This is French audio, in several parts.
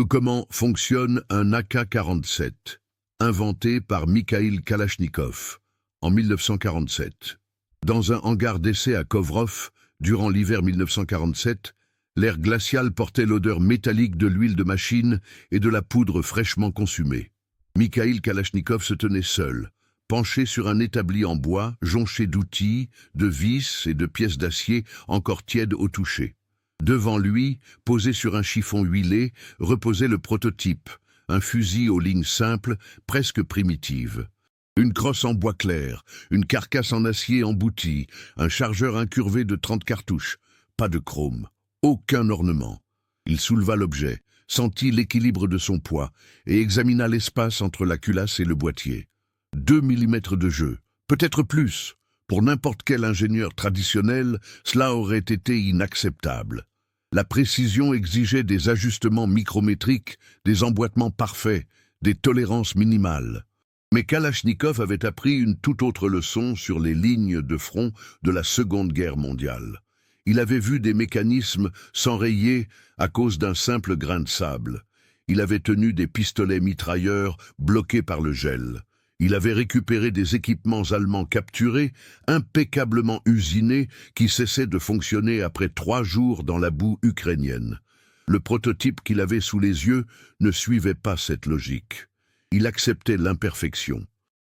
Comment fonctionne un AK-47, inventé par Mikhail Kalachnikov en 1947. Dans un hangar d'essai à Kovrov, durant l'hiver 1947, l'air glacial portait l'odeur métallique de l'huile de machine et de la poudre fraîchement consumée. Mikhail Kalachnikov se tenait seul, penché sur un établi en bois, jonché d'outils, de vis et de pièces d'acier encore tièdes au toucher. Devant lui, posé sur un chiffon huilé, reposait le prototype, un fusil aux lignes simples, presque primitives. Une crosse en bois clair, une carcasse en acier emboutie, un chargeur incurvé de 30 cartouches. Pas de chrome, aucun ornement. Il souleva l'objet, sentit l'équilibre de son poids et examina l'espace entre la culasse et le boîtier. 2 mm de jeu, peut-être plus. Pour n'importe quel ingénieur traditionnel, cela aurait été inacceptable. La précision exigeait des ajustements micrométriques, des emboîtements parfaits, des tolérances minimales. Mais Kalachnikov avait appris une toute autre leçon sur les lignes de front de la Seconde Guerre mondiale. Il avait vu des mécanismes s'enrayer à cause d'un simple grain de sable. Il avait tenu des pistolets mitrailleurs bloqués par le gel. Il avait récupéré des équipements allemands capturés, impeccablement usinés, qui cessaient de fonctionner après 3 jours dans la boue ukrainienne. Le prototype qu'il avait sous les yeux ne suivait pas cette logique. Il acceptait l'imperfection.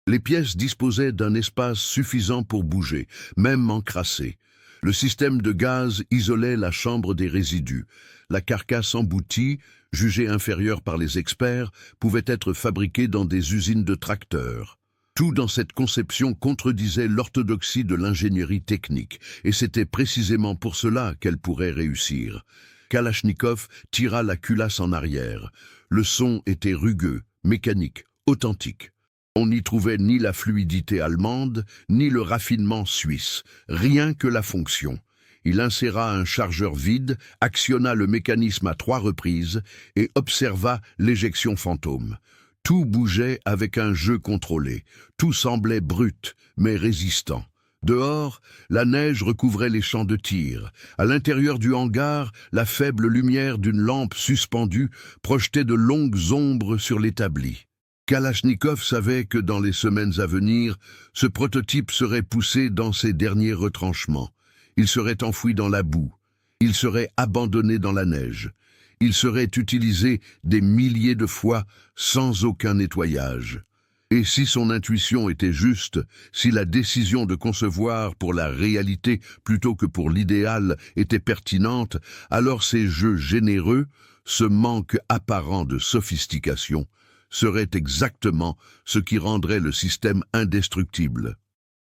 Les pièces disposaient d'un espace suffisant pour bouger, même encrassées. Le système de gaz isolait la chambre des résidus. La carcasse emboutie, jugée inférieure par les experts, pouvait être fabriquée dans des usines de tracteurs. Tout dans cette conception contredisait l'orthodoxie de l'ingénierie technique, et c'était précisément pour cela qu'elle pourrait réussir. Kalachnikov tira la culasse en arrière. Le son était rugueux, mécanique, authentique. On n'y trouvait ni la fluidité allemande, ni le raffinement suisse, rien que la fonction. Il inséra un chargeur vide, actionna le mécanisme à 3 reprises et observa l'éjection fantôme. Tout bougeait avec un jeu contrôlé, tout semblait brut, mais résistant. Dehors, la neige recouvrait les champs de tir. À l'intérieur du hangar, la faible lumière d'une lampe suspendue projetait de longues ombres sur l'établi. Kalachnikov savait que dans les semaines à venir, ce prototype serait poussé dans ses derniers retranchements. Il serait enfoui dans la boue. Il serait abandonné dans la neige. Il serait utilisé des milliers de fois sans aucun nettoyage. Et si son intuition était juste, si la décision de concevoir pour la réalité plutôt que pour l'idéal était pertinente, alors ces jeux généreux, ce manque apparent de sophistication, serait exactement ce qui rendrait le système indestructible.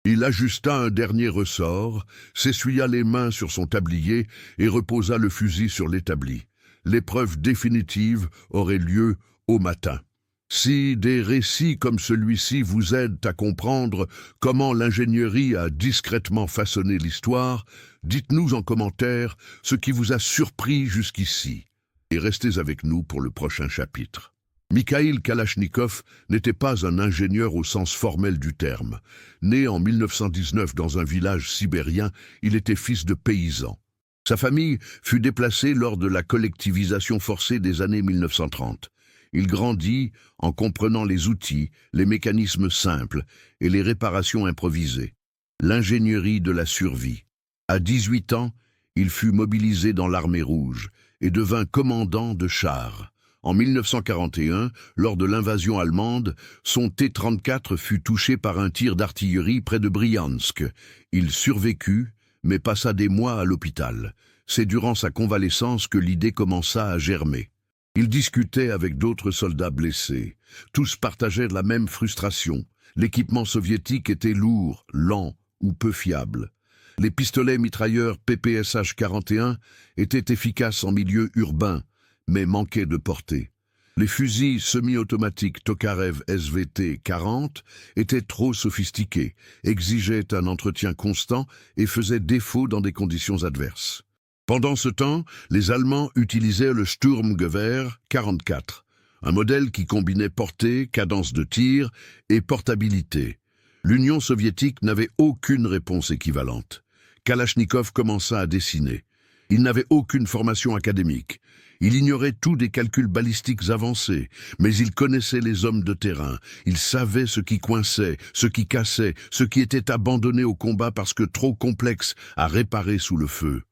Il ajusta un dernier ressort, s'essuya les mains sur son tablier et reposa le fusil sur l'établi. L'épreuve définitive aurait lieu au matin. Si des récits comme celui-ci vous aident à comprendre comment l'ingénierie a discrètement façonné l'histoire, dites-nous en commentaire ce qui vous a surpris jusqu'ici. Et restez avec nous pour le prochain chapitre. Mikhail Kalachnikov n'était pas un ingénieur au sens formel du terme. Né en 1919 dans un village sibérien, il était fils de paysan. Sa famille fut déplacée lors de la collectivisation forcée des années 1930. Il grandit en comprenant les outils, les mécanismes simples et les réparations improvisées. L'ingénierie de la survie. À 18 ans, il fut mobilisé dans l'armée rouge et devint commandant de chars. En 1941, lors de l'invasion allemande, son T-34 fut touché par un tir d'artillerie près de Briansk. Il survécut, mais passa des mois à l'hôpital. C'est durant sa convalescence que l'idée commença à germer. Il discutait avec d'autres soldats blessés. Tous partageaient la même frustration. L'équipement soviétique était lourd, lent ou peu fiable. Les pistolets mitrailleurs PPSH-41 étaient efficaces en milieu urbain, mais manquaient de portée. Les fusils semi-automatiques Tokarev SVT-40 étaient trop sophistiqués, exigeaient un entretien constant et faisaient défaut dans des conditions adverses. Pendant ce temps, les Allemands utilisaient le Sturmgewehr 44, un modèle qui combinait portée, cadence de tir et portabilité. L'Union soviétique n'avait aucune réponse équivalente. Kalachnikov commença à dessiner. Il n'avait aucune formation académique. Il ignorait tout des calculs balistiques avancés, mais il connaissait les hommes de terrain. Il savait ce qui coinçait, ce qui cassait, ce qui était abandonné au combat parce que trop complexe à réparer sous le feu.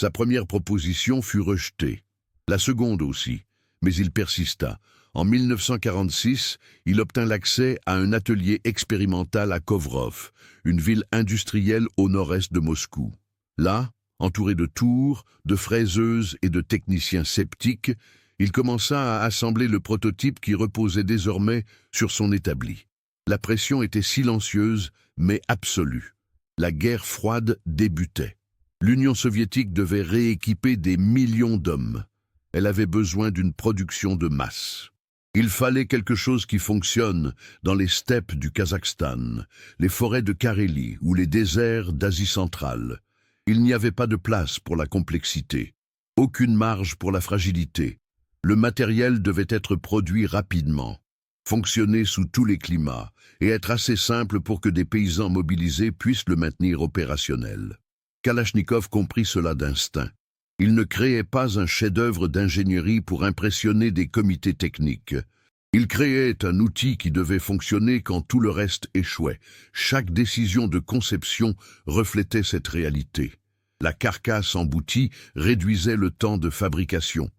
Sa première proposition fut rejetée. La seconde aussi, mais il persista. En 1946, il obtint l'accès à un atelier expérimental à Kovrov, une ville industrielle au nord-est de Moscou. Là, entouré de tours, de fraiseuses et de techniciens sceptiques, il commença à assembler le prototype qui reposait désormais sur son établi. La pression était silencieuse, mais absolue. La guerre froide débutait. L'Union soviétique devait rééquiper des millions d'hommes. Elle avait besoin d'une production de masse. Il fallait quelque chose qui fonctionne dans les steppes du Kazakhstan, les forêts de Carélie ou les déserts d'Asie centrale. Il n'y avait pas de place pour la complexité, aucune marge pour la fragilité. Le matériel devait être produit rapidement, fonctionner sous tous les climats et être assez simple pour que des paysans mobilisés puissent le maintenir opérationnel. Kalachnikov comprit cela d'instinct. Il ne créait pas un chef-d'œuvre d'ingénierie pour impressionner des comités techniques. Il créait un outil qui devait fonctionner quand tout le reste échouait. Chaque décision de conception reflétait cette réalité. La carcasse emboutie réduisait le temps de fabrication.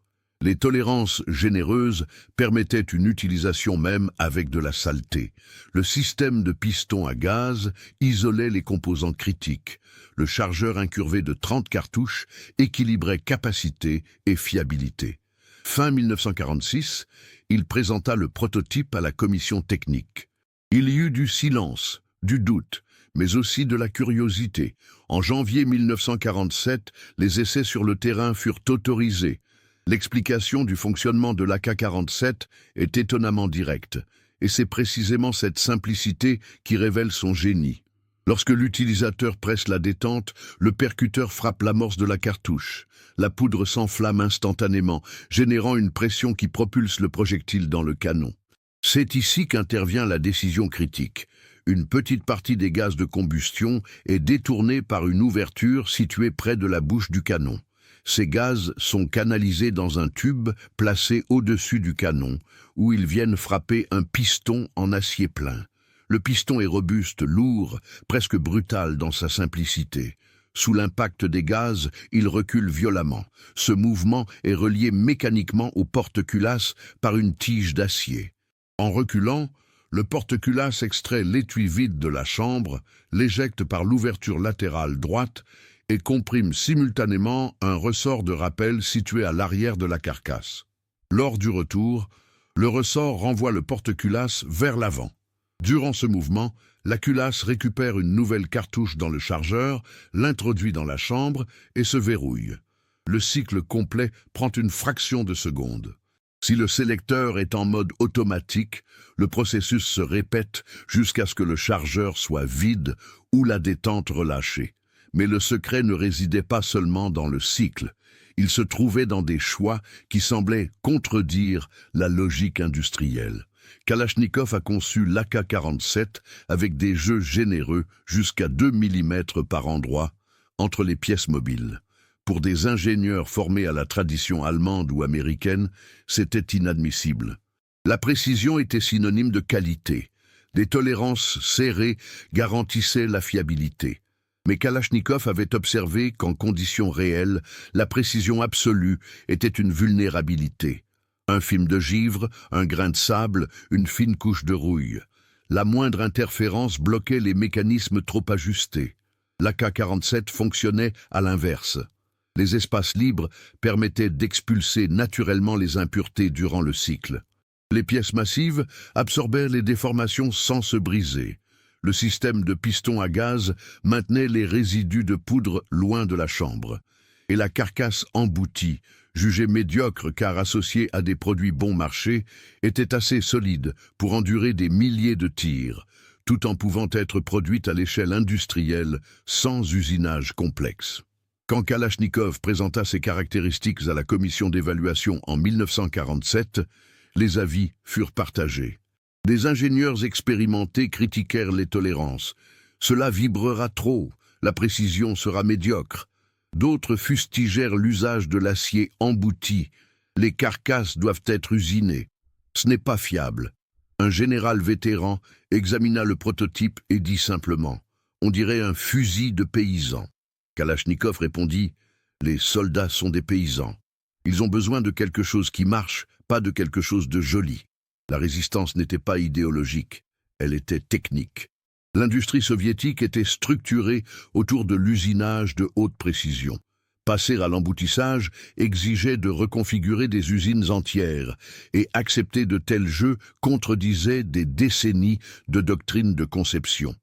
Les tolérances généreuses permettaient une utilisation même avec de la saleté. Le système de piston à gaz isolait les composants critiques. Le chargeur incurvé de 30 cartouches équilibrait capacité et fiabilité. Fin 1946, il présenta le prototype à la commission technique. Il y eut du silence, du doute, mais aussi de la curiosité. En janvier 1947, les essais sur le terrain furent autorisés. L'explication du fonctionnement de l'Ak-47 est étonnamment directe, et c'est précisément cette simplicité qui révèle son génie. Lorsque l'utilisateur presse la détente, le percuteur frappe l'amorce de la cartouche. La poudre s'enflamme instantanément, générant une pression qui propulse le projectile dans le canon. C'est ici qu'intervient la décision critique. Une petite partie des gaz de combustion est détournée par une ouverture située près de la bouche du canon. Ces gaz sont canalisés dans un tube placé au-dessus du canon, où ils viennent frapper un piston en acier plein. Le piston est robuste, lourd, presque brutal dans sa simplicité. Sous l'impact des gaz, il recule violemment. Ce mouvement est relié mécaniquement au porte-culasse par une tige d'acier. En reculant, le porte-culasse extrait l'étui vide de la chambre, l'éjecte par l'ouverture latérale droite et comprime simultanément un ressort de rappel situé à l'arrière de la carcasse. Lors du retour, le ressort renvoie le porte-culasse vers l'avant. Durant ce mouvement, la culasse récupère une nouvelle cartouche dans le chargeur, l'introduit dans la chambre et se verrouille. Le cycle complet prend une fraction de seconde. Si le sélecteur est en mode automatique, le processus se répète jusqu'à ce que le chargeur soit vide ou la détente relâchée. Mais le secret ne résidait pas seulement dans le cycle. Il se trouvait dans des choix qui semblaient contredire la logique industrielle. Kalachnikov a conçu l'Ak-47 avec des jeux généreux jusqu'à 2 mm par endroit entre les pièces mobiles. Pour des ingénieurs formés à la tradition allemande ou américaine, c'était inadmissible. La précision était synonyme de qualité. Des tolérances serrées garantissaient la fiabilité. Mais Kalachnikov avait observé qu'en conditions réelles, la précision absolue était une vulnérabilité. Un film de givre, un grain de sable, une fine couche de rouille. La moindre interférence bloquait les mécanismes trop ajustés. L'Ak-47 fonctionnait à l'inverse. Les espaces libres permettaient d'expulser naturellement les impuretés durant le cycle. Les pièces massives absorbaient les déformations sans se briser. Le système de piston à gaz maintenait les résidus de poudre loin de la chambre. Et la carcasse emboutie, jugée médiocre car associée à des produits bon marché, était assez solide pour endurer des milliers de tirs, tout en pouvant être produite à l'échelle industrielle sans usinage complexe. Quand Kalachnikov présenta ses caractéristiques à la commission d'évaluation en 1947, les avis furent partagés. Des ingénieurs expérimentés critiquèrent les tolérances. Cela vibrera trop, la précision sera médiocre. D'autres fustigèrent l'usage de l'acier embouti. Les carcasses doivent être usinées. Ce n'est pas fiable. Un général vétéran examina le prototype et dit simplement « On dirait un fusil de paysan ». Kalachnikov répondit « Les soldats sont des paysans. Ils ont besoin de quelque chose qui marche, pas de quelque chose de joli. » La résistance n'était pas idéologique, elle était technique. L'industrie soviétique était structurée autour de l'usinage de haute précision. Passer à l'emboutissage exigeait de reconfigurer des usines entières, et accepter de tels jeux contredisait des décennies de doctrine de conception.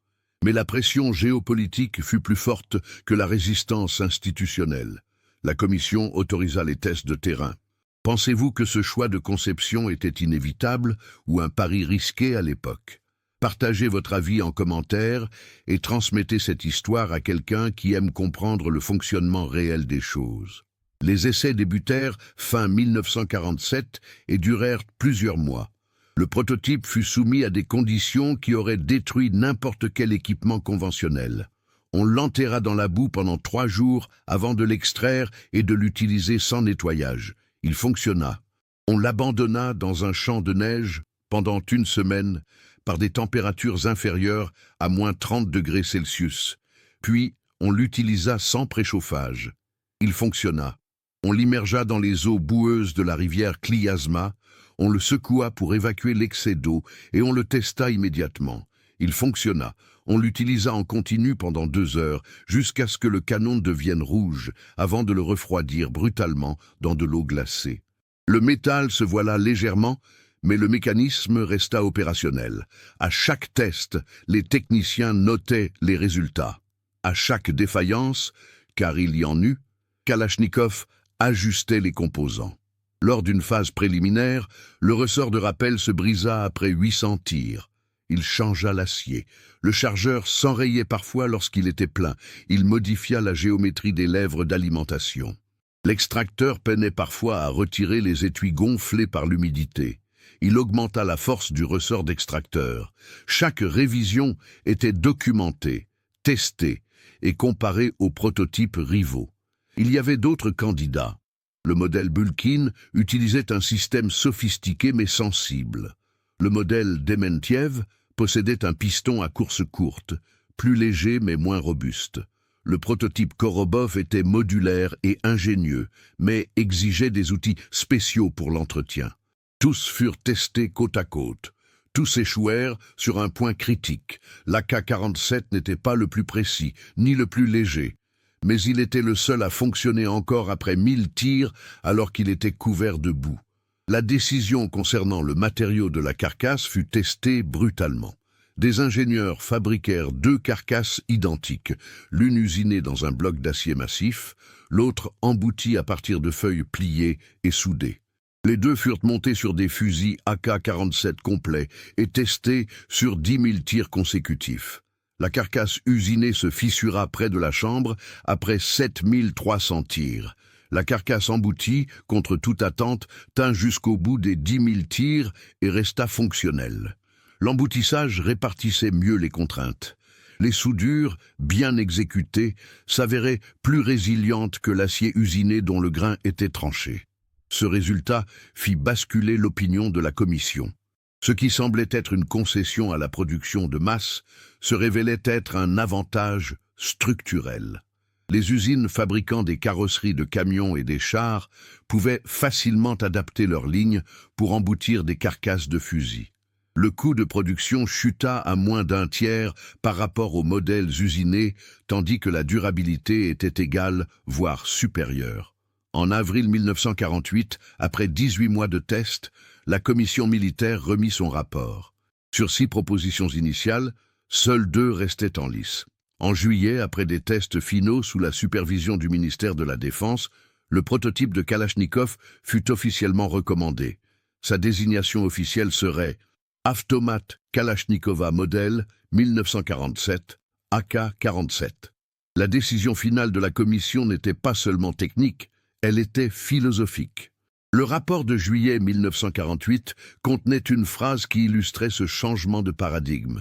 Mais la pression géopolitique fut plus forte que la résistance institutionnelle. La commission autorisa les tests de terrain. Pensez-vous que ce choix de conception était inévitable ou un pari risqué à l'époque? Partagez votre avis en commentaire et transmettez cette histoire à quelqu'un qui aime comprendre le fonctionnement réel des choses. Les essais débutèrent fin 1947 et durèrent plusieurs mois. Le prototype fut soumis à des conditions qui auraient détruit n'importe quel équipement conventionnel. On l'enterra dans la boue pendant 3 jours avant de l'extraire et de l'utiliser sans nettoyage. Il fonctionna. On l'abandonna dans un champ de neige pendant 1 semaine par des températures inférieures à moins 30 degrés Celsius. Puis, on l'utilisa sans préchauffage. Il fonctionna. On l'immergea dans les eaux boueuses de la rivière Kliazma, on le secoua pour évacuer l'excès d'eau et on le testa immédiatement. Il fonctionna. On l'utilisa en continu pendant 2 heures, jusqu'à ce que le canon devienne rouge, avant de le refroidir brutalement dans de l'eau glacée. Le métal se voila légèrement, mais le mécanisme resta opérationnel. À chaque test, les techniciens notaient les résultats. À chaque défaillance, car il y en eut, Kalachnikov ajustait les composants. Lors d'une phase préliminaire, le ressort de rappel se brisa après 800 tirs. Il changea l'acier. Le chargeur s'enrayait parfois lorsqu'il était plein. Il modifia la géométrie des lèvres d'alimentation. L'extracteur peinait parfois à retirer les étuis gonflés par l'humidité. Il augmenta la force du ressort d'extracteur. Chaque révision était documentée, testée et comparée aux prototypes rivaux. Il y avait d'autres candidats. Le modèle Bulkin utilisait un système sophistiqué mais sensible. Le modèle Dementiev possédait un piston à course courte, plus léger mais moins robuste. Le prototype Korobov était modulaire et ingénieux, mais exigeait des outils spéciaux pour l'entretien. Tous furent testés côte à côte. Tous échouèrent sur un point critique. L'AK-47 n'était pas le plus précis, ni le plus léger. Mais il était le seul à fonctionner encore après 1000 tirs alors qu'il était couvert de boue. La décision concernant le matériau de la carcasse fut testée brutalement. Des ingénieurs fabriquèrent 2 carcasses identiques, l'une usinée dans un bloc d'acier massif, l'autre emboutie à partir de feuilles pliées et soudées. Les 2 furent montés sur des fusils AK-47 complets et testés sur 10 000 tirs consécutifs. La carcasse usinée se fissura près de la chambre après 7 300 tirs. La carcasse emboutie, contre toute attente, tint jusqu'au bout des 10 000 tirs et resta fonctionnelle. L'emboutissage répartissait mieux les contraintes. Les soudures, bien exécutées, s'avéraient plus résilientes que l'acier usiné dont le grain était tranché. Ce résultat fit basculer l'opinion de la commission. Ce qui semblait être une concession à la production de masse se révélait être un avantage structurel. Les usines fabriquant des carrosseries de camions et des chars pouvaient facilement adapter leurs lignes pour emboutir des carcasses de fusils. Le coût de production chuta à moins d'1 tiers par rapport aux modèles usinés, tandis que la durabilité était égale, voire supérieure. En avril 1948, après 18 mois de tests, la commission militaire remit son rapport. Sur 6 propositions initiales, seules 2 restaient en lice. En juillet, après des tests finaux sous la supervision du ministère de la Défense, le prototype de Kalachnikov fut officiellement recommandé. Sa désignation officielle serait Avtomat Kalachnikova Model 1947, AK-47. La décision finale de la commission n'était pas seulement technique, elle était philosophique. Le rapport de juillet 1948 contenait une phrase qui illustrait ce changement de paradigme.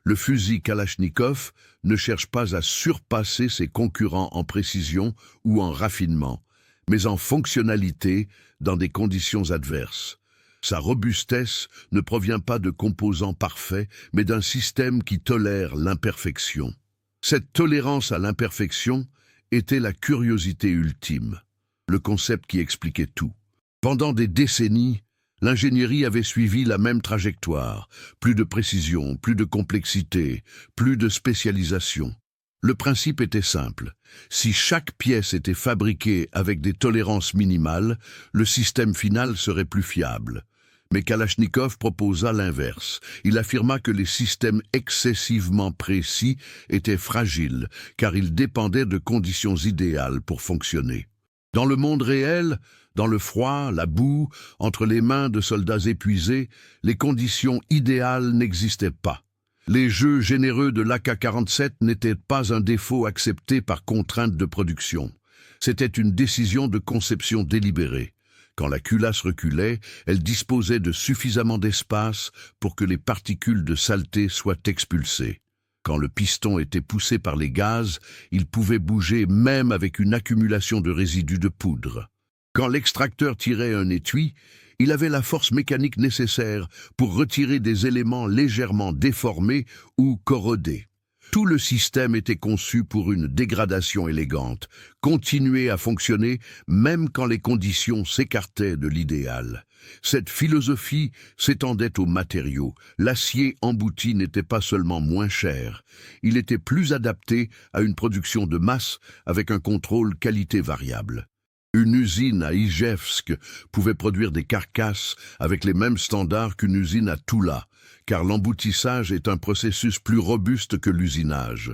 Le fusil Kalachnikov ne cherche pas à surpasser ses concurrents en précision ou en raffinement, mais en fonctionnalité dans des conditions adverses. Sa robustesse ne provient pas de composants parfaits, mais d'un système qui tolère l'imperfection. Cette tolérance à l'imperfection était la curiosité ultime, le concept qui expliquait tout. Pendant des décennies, l'ingénierie avait suivi la même trajectoire, plus de précision, plus de complexité, plus de spécialisation. Le principe était simple. Si chaque pièce était fabriquée avec des tolérances minimales, le système final serait plus fiable. Mais Kalachnikov proposa l'inverse. Il affirma que les systèmes excessivement précis étaient fragiles, car ils dépendaient de conditions idéales pour fonctionner. Dans le monde réel, dans le froid, la boue, entre les mains de soldats épuisés, les conditions idéales n'existaient pas. Les jeux généreux de l'Ak-47 n'étaient pas un défaut accepté par contrainte de production. C'était une décision de conception délibérée. Quand la culasse reculait, elle disposait de suffisamment d'espace pour que les particules de saleté soient expulsées. Quand le piston était poussé par les gaz, il pouvait bouger même avec une accumulation de résidus de poudre. Quand l'extracteur tirait un étui, il avait la force mécanique nécessaire pour retirer des éléments légèrement déformés ou corrodés. Tout le système était conçu pour une dégradation élégante, continuer à fonctionner même quand les conditions s'écartaient de l'idéal. Cette philosophie s'étendait aux matériaux. L'acier embouti n'était pas seulement moins cher, il était plus adapté à une production de masse avec un contrôle qualité variable. Une usine à Ijevsk pouvait produire des carcasses avec les mêmes standards qu'une usine à Toula, car l'emboutissage est un processus plus robuste que l'usinage.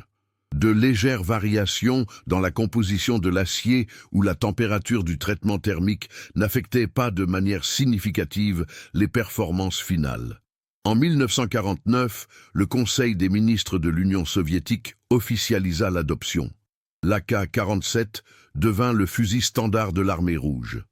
De légères variations dans la composition de l'acier ou la température du traitement thermique n'affectaient pas de manière significative les performances finales. En 1949, le Conseil des ministres de l'Union soviétique officialisa l'adoption. L'Ak-47 devint le fusil standard de l'armée rouge.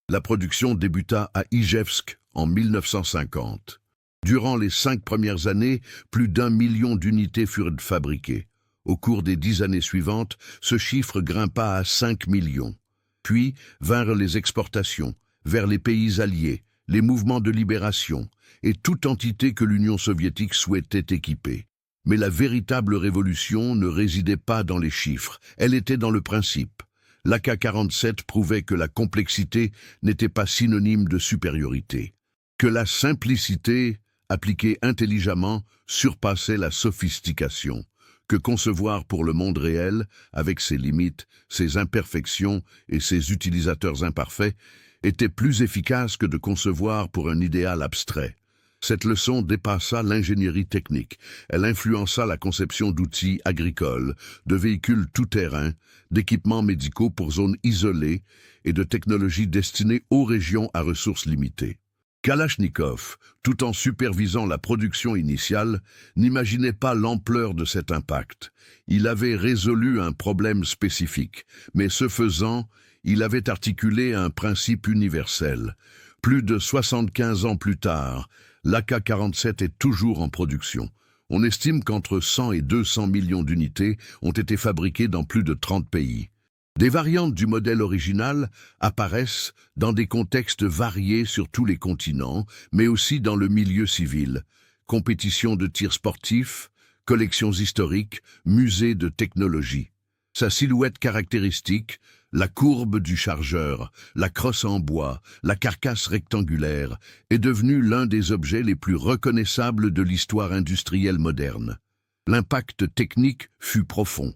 La production débuta à Ijevsk en 1950. Durant les 5 premières années, plus d'1 million d'unités furent fabriquées. Au cours des 10 années suivantes, ce chiffre grimpa à 5 millions. Puis vinrent les exportations, vers les pays alliés, les mouvements de libération, et toute entité que l'Union soviétique souhaitait équiper. Mais la véritable révolution ne résidait pas dans les chiffres, elle était dans le principe. L'Ak-47 prouvait que la complexité n'était pas synonyme de supériorité, que la simplicité, appliquée intelligemment, surpassait la sophistication, que concevoir pour le monde réel, avec ses limites, ses imperfections et ses utilisateurs imparfaits, était plus efficace que de concevoir pour un idéal abstrait. Cette leçon dépassa l'ingénierie technique. Elle influença la conception d'outils agricoles, de véhicules tout-terrain, d'équipements médicaux pour zones isolées et de technologies destinées aux régions à ressources limitées. Kalachnikov, tout en supervisant la production initiale, n'imaginait pas l'ampleur de cet impact. Il avait résolu un problème spécifique, mais ce faisant, il avait articulé un principe universel. Plus de 75 ans plus tard, l'Ak-47 est toujours en production. On estime qu'entre 100 et 200 millions d'unités ont été fabriquées dans plus de 30 pays. Des variantes du modèle original apparaissent dans des contextes variés sur tous les continents, mais aussi dans le milieu civil. Compétitions de tir sportifs, collections historiques, musées de technologie. Sa silhouette caractéristique, la courbe du chargeur, la crosse en bois, la carcasse rectangulaire, est devenue l'un des objets les plus reconnaissables de l'histoire industrielle moderne. L'impact technique fut profond.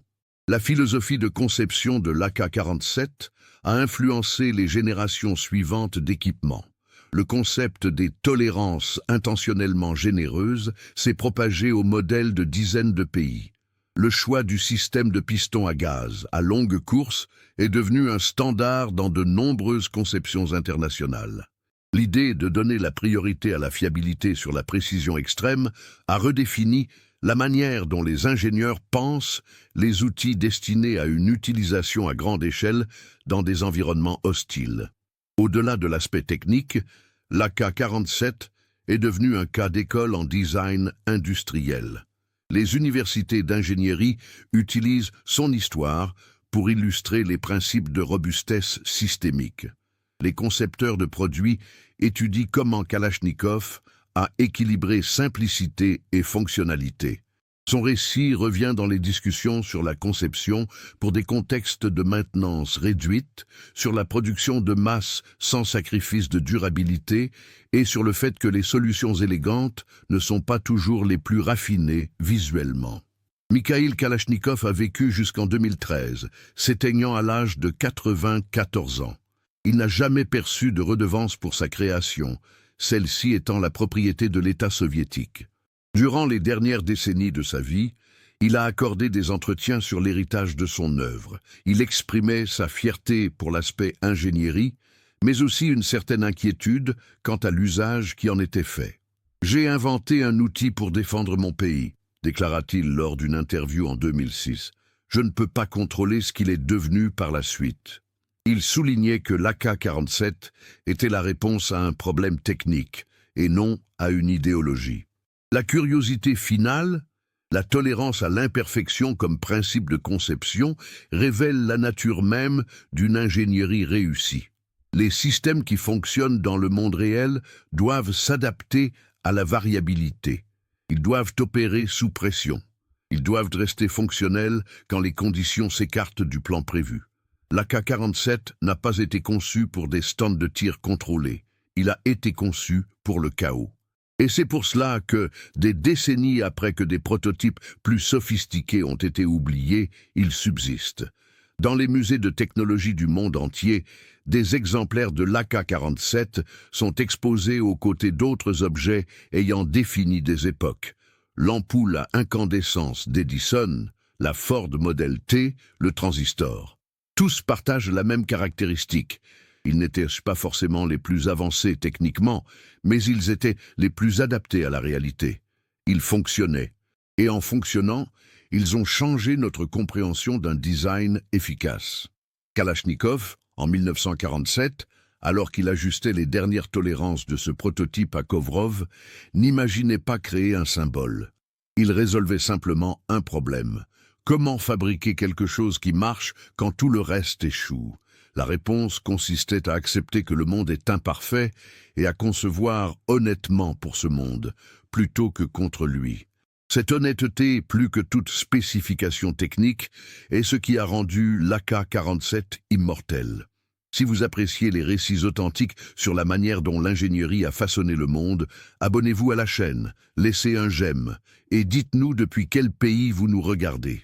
La philosophie de conception de l'Ak-47 a influencé les générations suivantes d'équipements. Le concept des tolérances intentionnellement généreuses s'est propagé au modèle de dizaines de pays. Le choix du système de piston à gaz à longue course est devenu un standard dans de nombreuses conceptions internationales. L'idée de donner la priorité à la fiabilité sur la précision extrême a redéfini la manière dont les ingénieurs pensent les outils destinés à une utilisation à grande échelle dans des environnements hostiles. Au-delà de l'aspect technique, l'Ak-47 est devenu un cas d'école en design industriel. Les universités d'ingénierie utilisent son histoire pour illustrer les principes de robustesse systémique. Les concepteurs de produits étudient comment Kalachnikov a équilibré simplicité et fonctionnalité. Son récit revient dans les discussions sur la conception pour des contextes de maintenance réduite, sur la production de masse sans sacrifice de durabilité et sur le fait que les solutions élégantes ne sont pas toujours les plus raffinées visuellement. Mikhail Kalachnikov a vécu jusqu'en 2013, s'éteignant à l'âge de 94 ans. Il n'a jamais perçu de redevance pour sa création, celle-ci étant la propriété de l'État soviétique. Durant les dernières décennies de sa vie, il a accordé des entretiens sur l'héritage de son œuvre. Il exprimait sa fierté pour l'aspect ingénierie, mais aussi une certaine inquiétude quant à l'usage qui en était fait. « J'ai inventé un outil pour défendre mon pays », déclara-t-il lors d'une interview en 2006. « Je ne peux pas contrôler ce qu'il est devenu par la suite. » Il soulignait que l'AK-47 était la réponse à un problème technique et non à une idéologie. La curiosité finale, la tolérance à l'imperfection comme principe de conception, révèle la nature même d'une ingénierie réussie. Les systèmes qui fonctionnent dans le monde réel doivent s'adapter à la variabilité. Ils doivent opérer sous pression. Ils doivent rester fonctionnels quand les conditions s'écartent du plan prévu. L'AK-47 n'a pas été conçu pour des stands de tir contrôlés. Il a été conçu pour le chaos. Et c'est pour cela que, des décennies après que des prototypes plus sophistiqués ont été oubliés, il subsiste. Dans les musées de technologie du monde entier, des exemplaires de l'AK-47 sont exposés aux côtés d'autres objets ayant défini des époques. L'ampoule à incandescence d'Edison, la Ford Model T, le transistor. Tous partagent la même caractéristique. Ils n'étaient pas forcément les plus avancés techniquement, mais ils étaient les plus adaptés à la réalité. Ils fonctionnaient. Et en fonctionnant, ils ont changé notre compréhension d'un design efficace. Kalachnikov, en 1947, alors qu'il ajustait les dernières tolérances de ce prototype à Kovrov, n'imaginait pas créer un symbole. Il résolvait simplement un problème. Comment fabriquer quelque chose qui marche quand tout le reste échoue ? La réponse consistait à accepter que le monde est imparfait et à concevoir honnêtement pour ce monde, plutôt que contre lui. Cette honnêteté, plus que toute spécification technique, est ce qui a rendu l'AK-47 immortel. Si vous appréciez les récits authentiques sur la manière dont l'ingénierie a façonné le monde, abonnez-vous à la chaîne, laissez un j'aime et dites-nous depuis quel pays vous nous regardez.